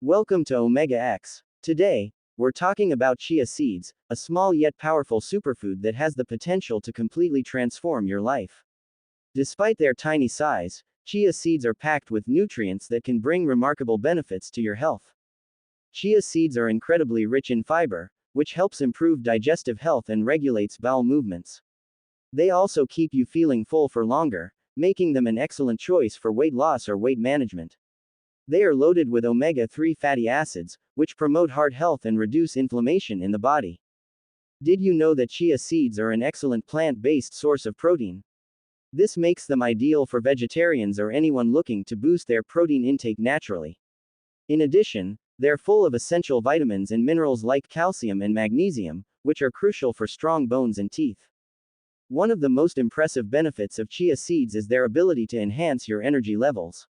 Welcome to Omega X. Today, we're talking about chia seeds, a small yet powerful superfood that has the potential to completely transform your life. Despite their tiny size, chia seeds are packed with nutrients that can bring remarkable benefits to your health. Chia seeds are incredibly rich in fiber, which helps improve digestive health and regulates bowel movements. They also keep you feeling full for longer, making them an excellent choice for weight loss or weight management. They are loaded with omega-3 fatty acids, which promote heart health and reduce inflammation in the body. Did you know that chia seeds are an excellent plant-based source of protein? This makes them ideal for vegetarians or anyone looking to boost their protein intake naturally. In addition, they're full of essential vitamins and minerals like calcium and magnesium, which are crucial for strong bones and teeth. One of the most impressive benefits of chia seeds is their ability to enhance your energy levels.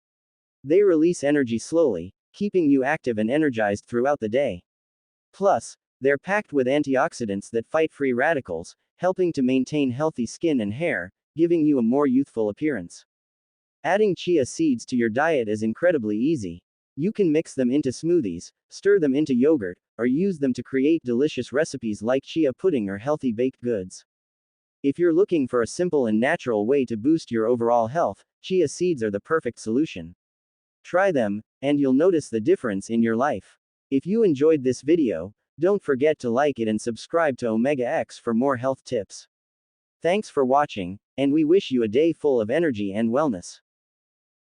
They release energy slowly, keeping you active and energized throughout the day. Plus, they're packed with antioxidants that fight free radicals, helping to maintain healthy skin and hair, giving you a more youthful appearance. Adding chia seeds to your diet is incredibly easy. You can mix them into smoothies, stir them into yogurt, or use them to create delicious recipes like chia pudding or healthy baked goods. If you're looking for a simple and natural way to boost your overall health, chia seeds are the perfect solution. Try them, and you'll notice the difference in your life. If you enjoyed this video, don't forget to like it and subscribe to Omega X for more health tips. Thanks for watching, and we wish you a day full of energy and wellness.